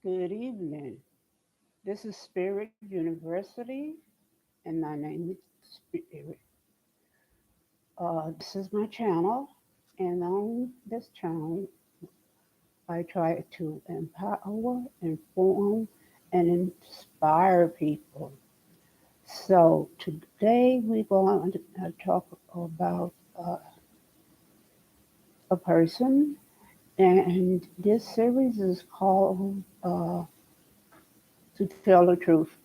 Good evening. This is Spirit University, and my name is Spirit. This is my channel, and on this channel, I try to empower, inform, and inspire people. So today we're going to talk about a person, and this series is called "To Tell the Truth."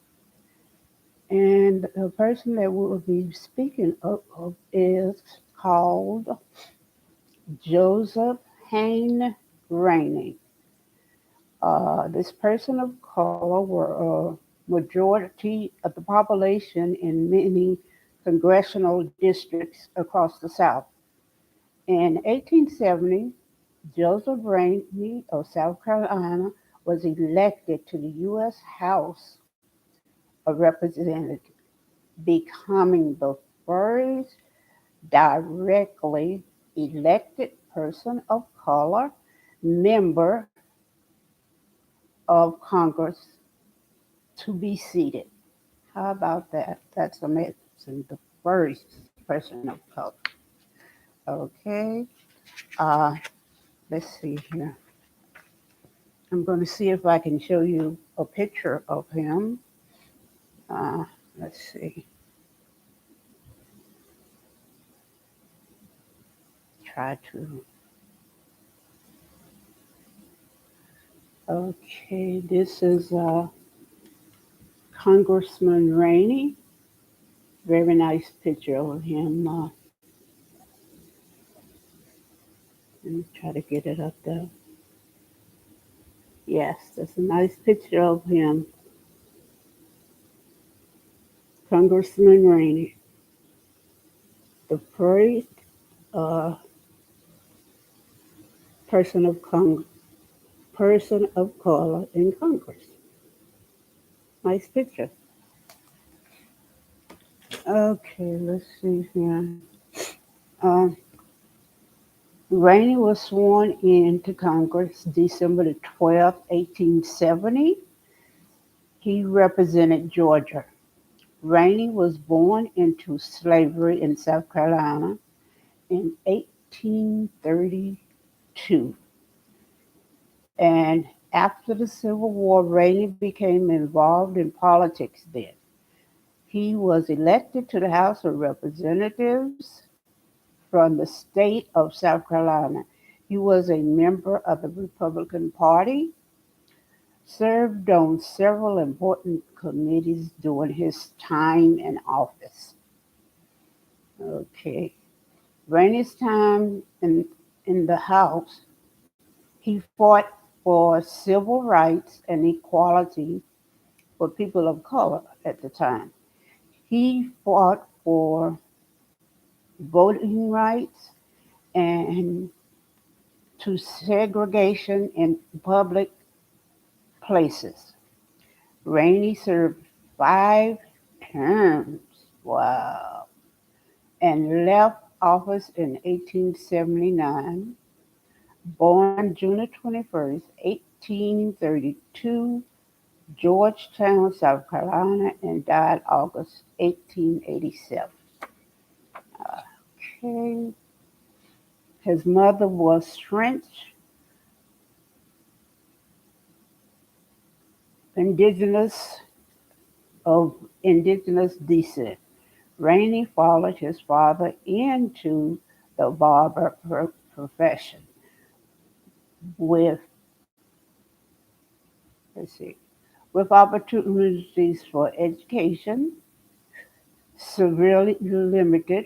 And the person that we will be speaking of is called Joseph Hain Rainey. This person of color were a majority of the population in many congressional districts across the South. In 1870, Joseph Rainey of South Carolina was elected to the U.S. House of Representatives, becoming the first directly elected person of color member of Congress to be seated. How about that? That's amazing. The first person of color. Okay. Uh, let's see here. I'm going to see if I can show you a picture of him. Uh, let's see. Try to. Okay. This is Congressman Rainey. Very nice picture of him. Let me try to get it up there. Yes, that's a nice picture of him, Congressman Rainey, the first uh, person of person of color in Congress. Nice picture. Okay, let's see here. Uh, Rainey was sworn into Congress December the 12th, 1870. He represented Georgia. Rainey was born into slavery in South Carolina in 1832. And after the Civil War, Rainey became involved in politics then. He was elected to the House of Representatives from the state of South Carolina. He was a member of the Republican Party, served on several important committees during his time in office. Okay. Rainey's time in the House, he fought for civil rights and equality for people of color at the time. He fought for voting rights and to segregation in public places. Rainey served 5 terms. Wow. And left office in 1879. Born June 21st, 1832, Georgetown, South Carolina, and died August 1887. Okay. His mother was French, indigenous of indigenous descent. Rainey followed his father into the barber profession with, let's see, with opportunities for education severely limited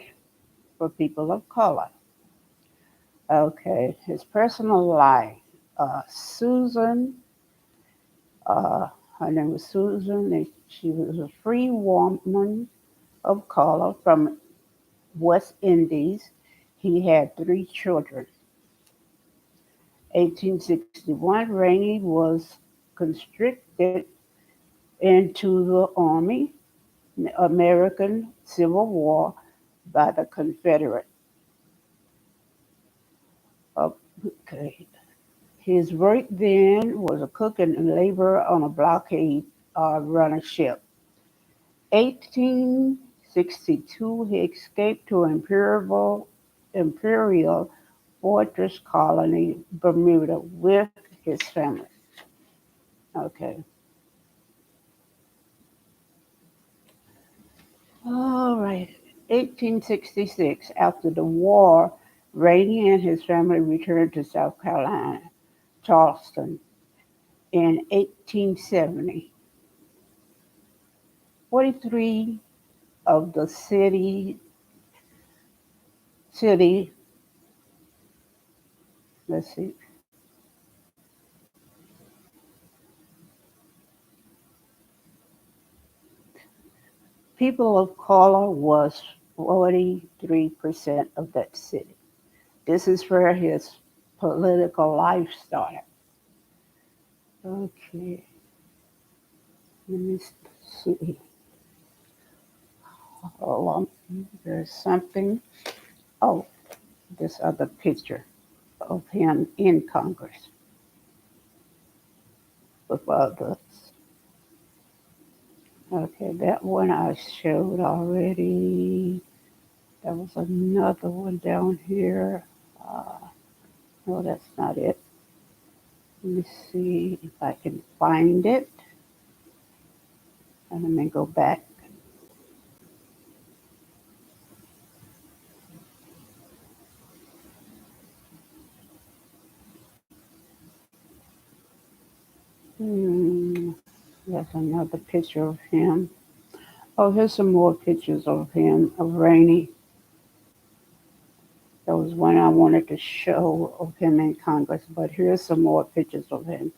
for people of color. Okay, his personal life. Susan, uh, her name was Susan, and she was a free woman of color from West Indies. He had 3 children. 1861, Rainey was conscripted into the Army, American Civil War by the Confederate. Okay. His work then was a cook and labor on a blockade runner ship. 1862, he escaped to Imperial Fortress Colony, Bermuda, with his family. Okay. All right. 1866, after the war, Rainey and his family returned to South Carolina, Charleston. In 1870, 43 of the city, let's see, people of color was 43% of that city. This is where his political life started. Okay, let me see. Hold on. There's something. Oh, this other picture of him in Congress with others. Okay, that one I showed already. There was another one down here. Uh, no, that's not it. Let me see if I can find it. And let me go back. Hmm, there's another picture of him. Oh, here's some more pictures of him, of Rainey. There was one I wanted to show of him in Congress, but here's some more pictures of him.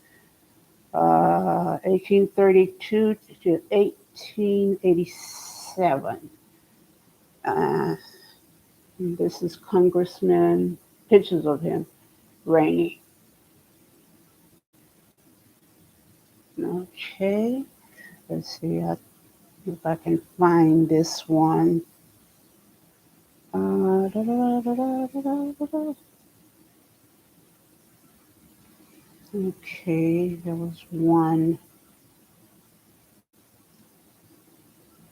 1832 to 1887. Uh, this is Congressman, pictures of him, Rainey. Okay, let's see if I can find this one. Da, da, da, da, da, da, da, da. Okay, there was one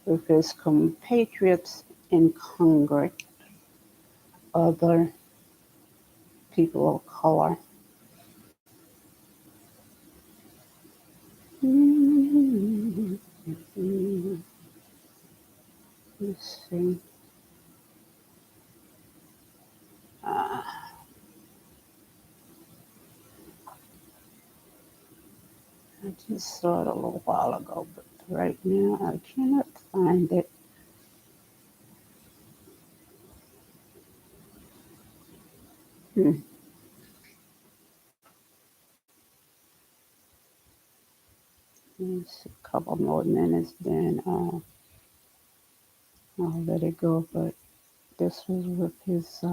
with his compatriots in Congress, other people of color. Let's see. Uh, I just saw it a little while ago, but right now I cannot find it. Hmm. It's a couple more minutes, then I'll let it go. But this was with his.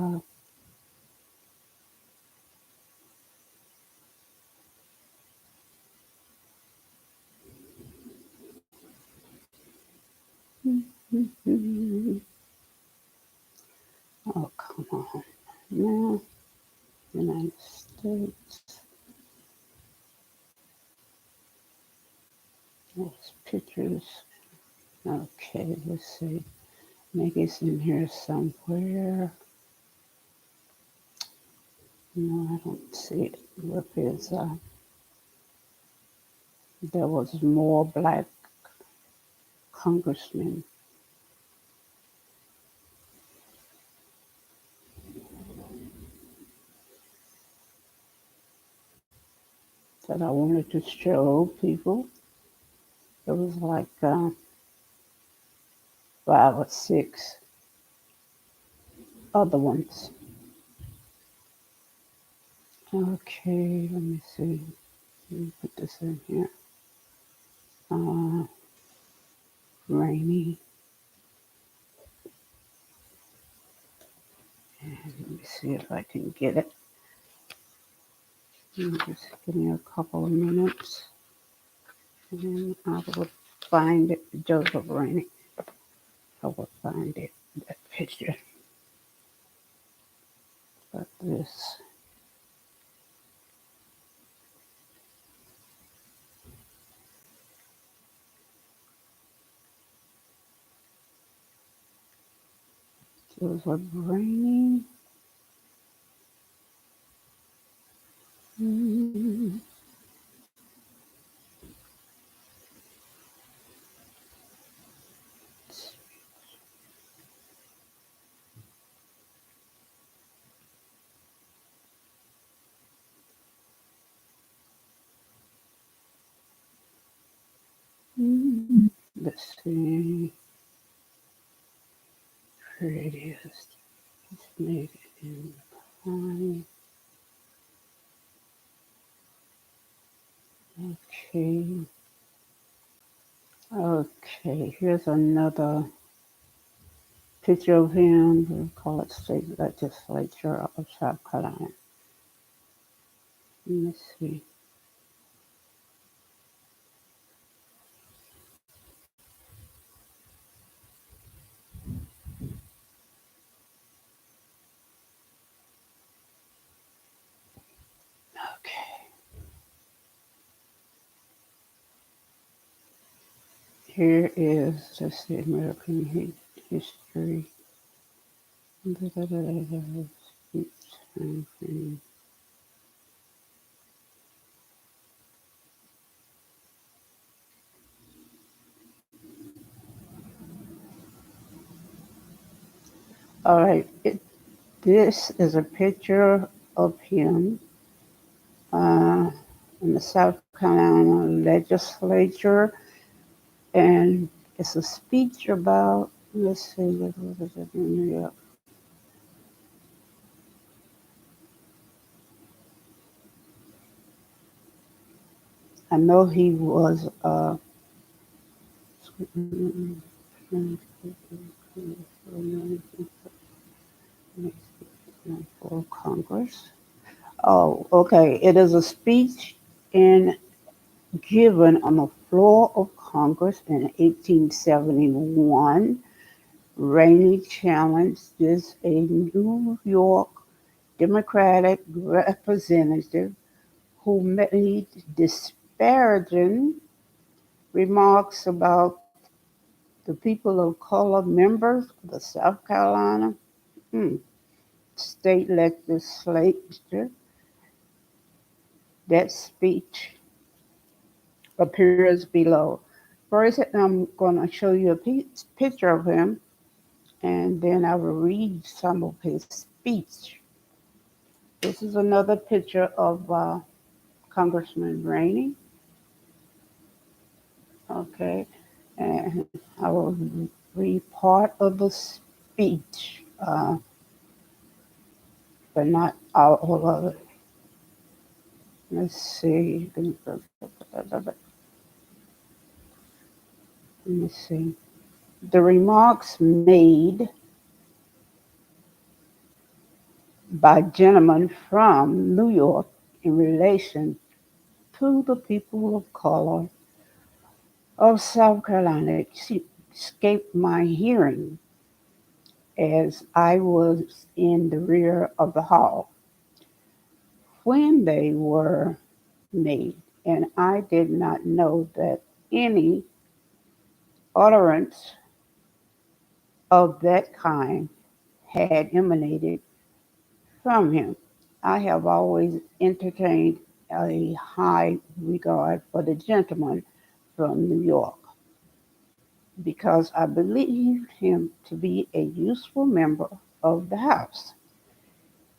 Oh, come on. Now, United States. Those pictures. Okay, let's see. Maybe it's in here somewhere. No, I don't see it. With his, there was more black congressmen that I wanted to show people. There was like 5 or 6 other ones. Okay, let me see. Let me put this in here. Uh, Rainy. And let me see if I can get it. Just give me a couple of minutes. And then I will find it. Joseph Rainey. I will find it. That picture. But this. It was a Rainey. Mm, let's see. Here it is. It's made in pine. Okay. Okay. Here's another picture of him. We call it state legislature of South Carolina. Let's see. Okay. Here is, let's see, American history. All right. This is a picture of him uh, in the South Carolina legislature, and it's a speech about, let's see, what was it in New York? I know he was for Congress. Oh, okay. It is a speech in given on the floor of Congress in 1871. Rainey challenges a New York Democratic representative who made disparaging remarks about the people of color members of the South Carolina state legislature. That speech appears below. First, I'm going to show you a picture of him, and then I will read some of his speech. This is another picture of Congressman Rainey. Okay, and I will read part of the speech, but not all of it. Let's see. Let me see. The remarks made by gentlemen from New York in relation to the people of color of South Carolina escaped my hearing as I was in the rear of the hall when they were made, and I did not know that any utterance of that kind had emanated from him. I have always entertained a high regard for the gentleman from New York because I believed him to be a useful member of the House.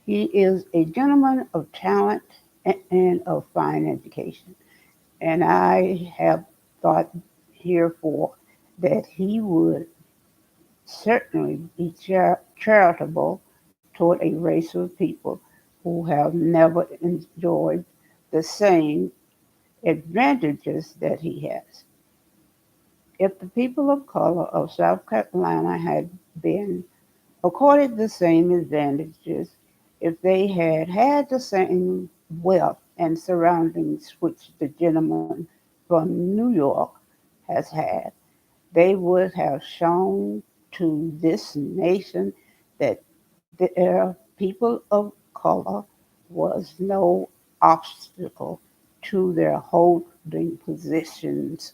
He is a gentleman of talent and of fine education, and I have thought herefore that he would certainly be charitable toward a race of people who have never enjoyed the same advantages that he has. If the people of color of South Carolina had been accorded the same advantages, if they had had the same wealth and surroundings which the gentleman from New York has had, they would have shown to this nation that their people of color was no obstacle to their holding positions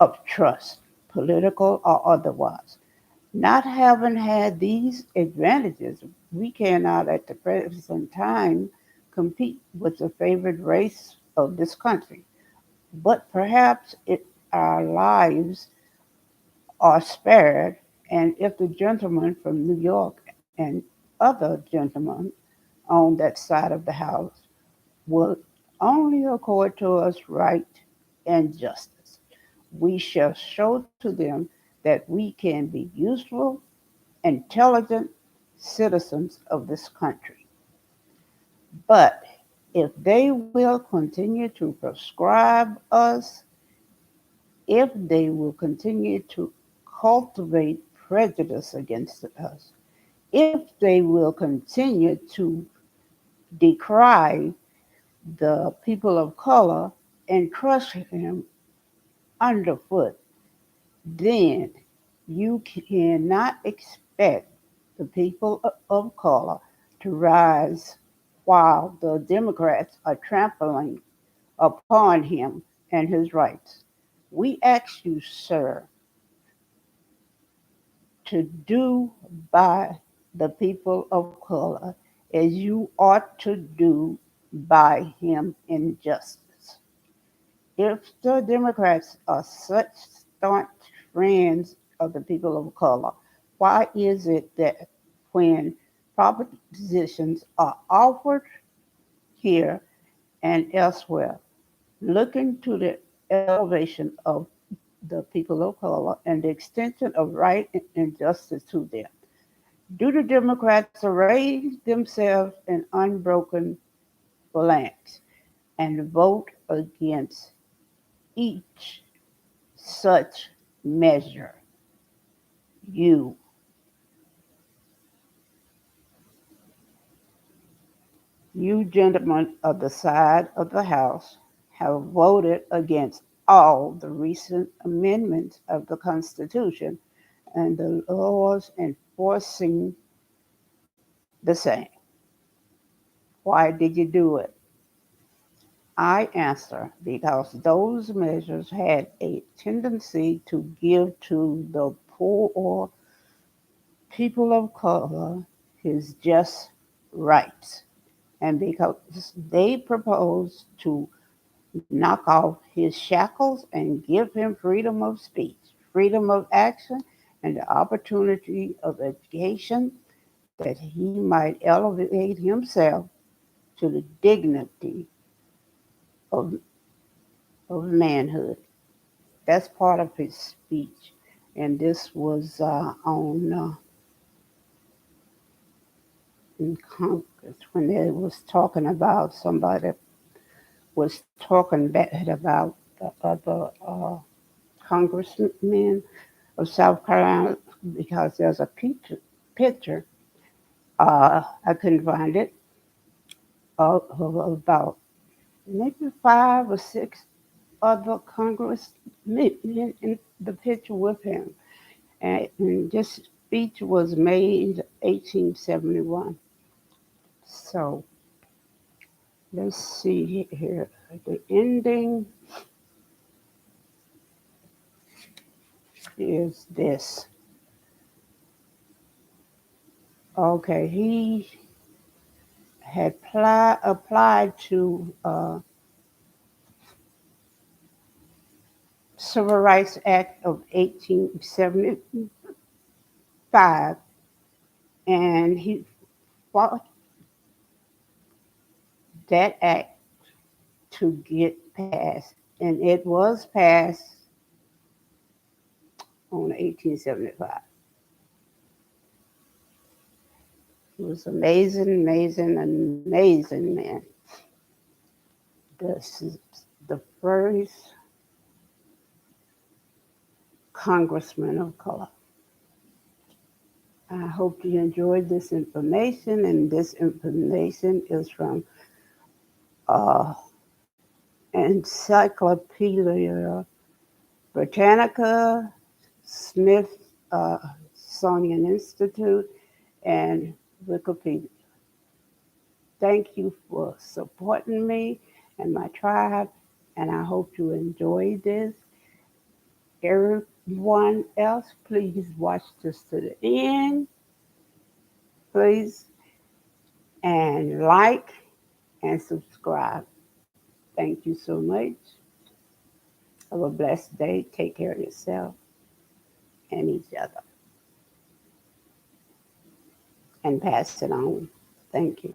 of trust, political or otherwise. Not having had these advantages, we cannot at the present time compete with the favored race of this country. But perhaps our lives are spared, and if the gentleman from New York and other gentlemen on that side of the house will only accord to us right and justice, we shall show to them that we can be useful, intelligent citizens of this country. But if they will continue to proscribe us, if they will continue to cultivate prejudice against us, if they will continue to decry the people of color and crush them underfoot, then you cannot expect the people of color to rise while the Democrats are trampling upon him and his rights. We ask you, sir, to do by the people of color as you ought to do by him in justice. If the Democrats are such staunch friends of the people of color, why is it that when propositions are offered here and elsewhere, looking to the elevation of the people of color and the extension of right and justice to them, do the Democrats array themselves in unbroken phalanx and vote against each such measure? You, you gentlemen of the side of the House, have voted against all the recent amendments of the Constitution and the laws enforcing the same. Why did you do it? I answer because those measures had a tendency to give to the poor people of color his just rights, and because they proposed to knock off his shackles and give him freedom of speech, freedom of action, and the opportunity of education that he might elevate himself to the dignity of, of manhood. That's part of his speech. And this was on in Congress when they was talking about somebody was talking bad about the other congressman of South Carolina because there's a picture. I couldn't find it of about maybe 5 or 6 other congressmen in the picture with him. And this speech was made 1871. So let's see here. The ending is this. Okay, he had applied to Civil Rights Act of 1875, and he fought that act to get passed, and it was passed on 1875. He was amazing, amazing, amazing man. This is the first congressman of color. I hope you enjoyed this information, and this information is from uh, Encyclopedia Britannica, Smith Smithsonian Institute, and Wikipedia. Thank you for supporting me and my tribe, and I hope you enjoyed this. Every One else, please watch this to the end, please, and like and subscribe. Thank you so much. Have a blessed day. Take care of yourself and each other and pass it on. Thank you.